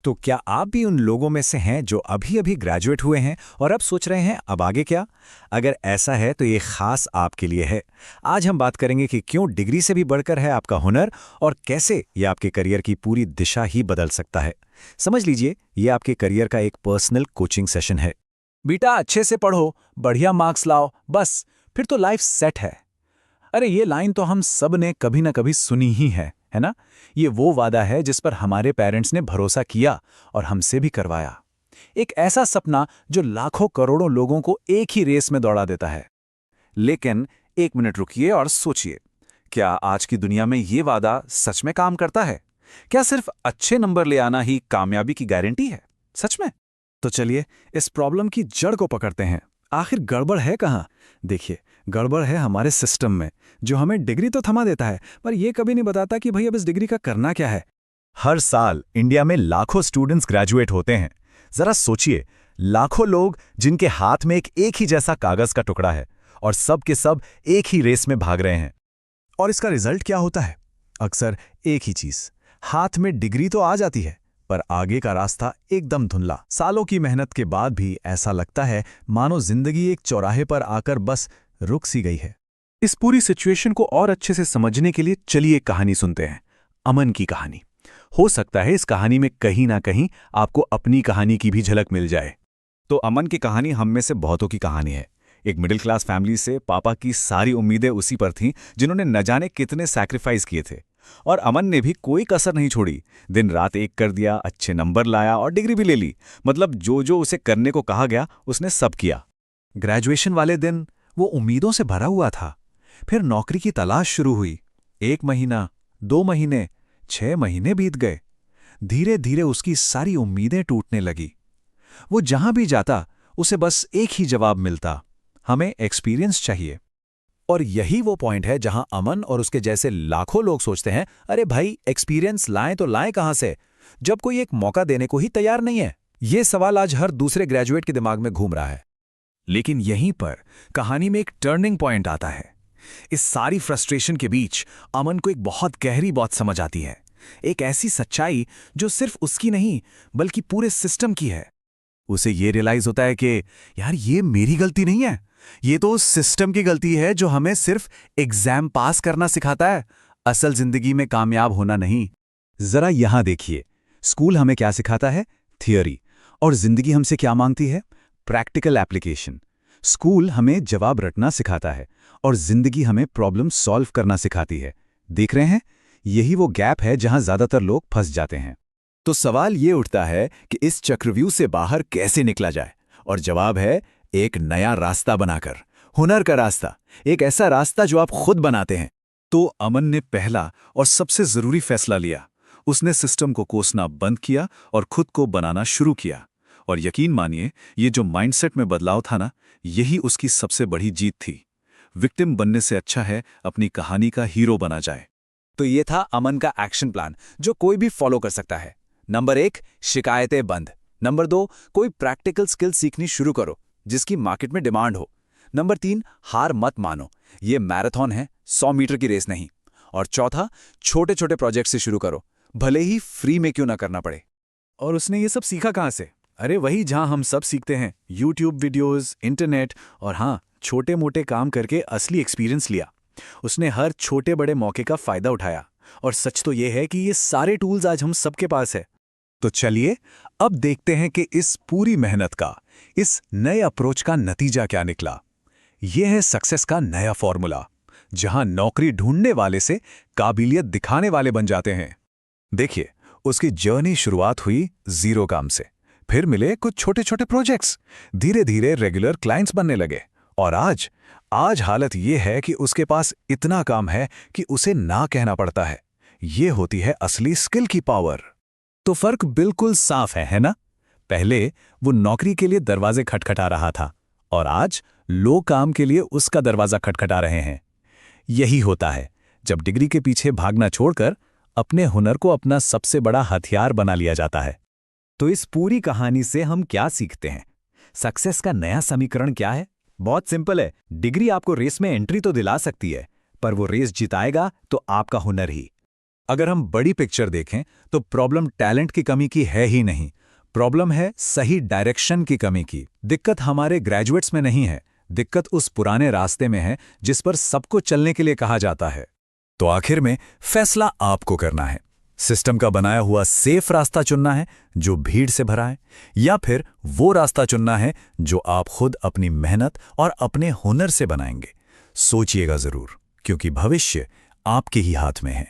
तो क्या आप भी उन लोगों में से हैं जो अभी-अभी ग्रेजुएट हुए हैं और अब सोच रहे हैं अब आगे क्या? अगर ऐसा है तो ये खास आपके लिए है। आज हम बात करेंगे कि क्यों डिग्री से भी बढ़कर है आपका हुनर और कैसे ये आपके करियर की पूरी दिशा ही बदल सकता है। समझ लीजिए, ये आपके करियर का एक पर्सनल कोचिंग सेशन है। बेटा अच्छे से पढ़ो, बढ़िया मार्क्स लाओ, बस फिर तो लाइफ सेट है। अरे ये लाइन तो हम सब ने कभी ना कभी सुनी ही है ना? ये वो वादा है जिस पर हमारे पेरेंट्स ने भरोसा किया और हमसे भी करवाया। एक ऐसा सपना जो लाखों करोड़ों लोगों को एक ही रेस में दौड़ा देता है। लेकिन एक मिनट रुकिए और सोचिए, क्या आज की दुनिया में ये वादा सच में काम करता है? क्या सिर्फ अच्छे नंबर ले आना ही कामयाबी की गारंटी है? सच में? तो चलिए इस प्रॉब्लम की जड़ को पकड़ते हैं। आखिर गड़बड़ है कहाँ? देखिए, गड़बड़ है हमारे सिस्टम में, जो हमें डिग्री तो थमा देता है पर यह कभी नहीं बताता कि भाई अब इस डिग्री का करना क्या है। हर साल इंडिया में लाखों स्टूडेंट्स ग्रेजुएट होते हैं। जरा सोचिए, लाखों लोग जिनके हाथ में एक ही जैसा कागज का टुकड़ा है और सब के सब एक ही रेस में भाग रहे हैं। और इसका रिजल्ट क्या होता है? अक्सर एक ही चीज, हाथ में डिग्री तो आ जाती है पर आगे का रास्ता एकदम धुंधला। सालों की मेहनत के बाद भी ऐसा लगता है मानो जिंदगी एक चौराहे पर आकर बस रुक सी गई है। इस पूरी सिचुएशन को और अच्छे से समझने के लिए चलिए एक कहानी सुनते हैं, अमन की कहानी। हो सकता है इस कहानी में कहीं ना कहीं आपको अपनी कहानी की भी झलक मिल जाए। तो अमन की कहानी हम में से बहुतों की कहानी है। एक मिडिल क्लास फैमिली से पापा की सारी उम्मीदें उसी पर थीं जिन्होंने न जाने कितने सैक्रिफाइस किए थे, और अमन ने भी कोई कसर नहीं छोड़ी। दिन रात एक कर दिया, अच्छे नंबर लाया और डिग्री भी ले ली। मतलब जो जो उसे करने को कहा गया उसने सब किया। ग्रेजुएशन वाले दिन वो उम्मीदों से भरा हुआ था। फिर नौकरी की तलाश शुरू हुई। 1 महीना, 2 महीने, 6 महीने बीत गए। धीरे धीरे उसकी सारी उम्मीदें टूटने लगी। वो जहां भी जाता उसे बस एक ही जवाब मिलता, हमें एक्सपीरियंस चाहिए। और यही वो पॉइंट है जहां अमन और उसके जैसे लाखों लोग सोचते हैं, अरे भाई एक्सपीरियंस लाएं तो लाएं कहां से, जब कोई एक मौका देने को ही तैयार नहीं है। ये सवाल आज हर दूसरे ग्रेजुएट के दिमाग में घूम रहा है। लेकिन यहीं पर कहानी में एक टर्निंग पॉइंट आता है। इस सारी फ्रस्ट्रेशन के बीच अमन को एक बहुत गहरी बात समझ आती है, एक ऐसी सच्चाई जो सिर्फ उसकी नहीं बल्कि पूरे सिस्टम की है। उसे ये रियलाइज होता है कि यार ये मेरी गलती नहीं है, ये तो उस सिस्टम की गलती है जो हमें सिर्फ एग्जाम पास करना सिखाता है, असल जिंदगी में कामयाब होना नहीं। जरा यहां देखिए, स्कूल हमें क्या सिखाता है? थियोरी। और जिंदगी हमसे क्या मांगती है? Practical application. स्कूल हमें जवाब रटना सिखाता है और जिंदगी हमें प्रॉब्लम सॉल्व करना सिखाती है। देख रहे हैं, यही वो गैप है जहां ज्यादातर लोग फंस जाते हैं। तो सवाल ये उठता है कि इस चक्रव्यूह से बाहर कैसे निकला जाए? और जवाब है, एक नया रास्ता बनाकर, हुनर का रास्ता, एक ऐसा रास्ता जो आप खुद बनाते हैं। तो अमन ने पहला और सबसे जरूरी फैसला लिया। उसने सिस्टम को कोसना बंद किया और खुद को बनाना शुरू किया। और यकीन मानिए, ये जो माइंडसेट में बदलाव था ना, यही उसकी सबसे बड़ी जीत थी। विक्टिम बनने से अच्छा है अपनी कहानी का हीरो बना जाए। तो ये था अमन का एक्शन प्लान जो कोई भी फॉलो कर सकता है। नंबर 1, शिकायतें बंद। नंबर 2, कोई प्रैक्टिकल स्किल सीखनी शुरू करो जिसकी मार्केट में डिमांड हो। नंबर 3, हार मत मानो, ये मैराथन है, 100 मीटर की रेस नहीं। और चौथा, छोटे छोटे प्रोजेक्ट से शुरू करो, भले ही फ्री में क्यों ना करना पड़े। और उसने ये सब सीखा कहाँ से? अरे वही जहां हम सब सीखते हैं, यूट्यूब वीडियोस, इंटरनेट, और हाँ, छोटे मोटे काम करके असली एक्सपीरियंस लिया। उसने हर छोटे बड़े मौके का फायदा उठाया। और सच तो ये है कि ये सारे टूल्स आज हम सबके पास है। तो चलिए अब देखते हैं कि इस पूरी मेहनत का, इस नए अप्रोच का नतीजा क्या निकला। यह है सक्सेस का नया फॉर्मूला, जहां नौकरी ढूंढने वाले से काबिलियत दिखाने वाले बन जाते हैं। देखिए, उसकी जर्नी शुरुआत हुई 0 काम से, फिर मिले कुछ छोटे छोटे प्रोजेक्ट्स, धीरे धीरे रेगुलर क्लाइंट्स बनने लगे, और आज हालत यह है कि उसके पास इतना काम है कि उसे ना कहना पड़ता है। ये होती है असली स्किल की पावर। तो फर्क बिल्कुल साफ है ना? पहले वो नौकरी के लिए दरवाजे खटखटा रहा था और आज लोग काम के लिए उसका दरवाजा खटखटा रहे हैं। यही होता है जब डिग्री के पीछे भागना छोड़कर अपने हुनर को अपना सबसे बड़ा हथियार बना लिया जाता है। तो इस पूरी कहानी से हम क्या सीखते हैं? सक्सेस का नया समीकरण क्या है? बहुत सिंपल है। डिग्री आपको रेस में एंट्री तो दिला सकती है, पर वो रेस जिताएगा तो आपका हुनर ही। अगर हम बड़ी पिक्चर देखें तो प्रॉब्लम टैलेंट की कमी की है ही नहीं, प्रॉब्लम है सही डायरेक्शन की कमी की। दिक्कत हमारे ग्रेजुएट्स में नहीं है, दिक्कत उस पुराने रास्ते में है जिस पर सबको चलने के लिए कहा जाता है। तो आखिर में फैसला आपको करना है। सिस्टम का बनाया हुआ सेफ रास्ता चुनना है जो भीड़ से भरा है, या फिर वो रास्ता चुनना है जो आप खुद अपनी मेहनत और अपने हुनर से बनाएंगे। सोचिएगा जरूर, क्योंकि भविष्य आपके ही हाथ में है।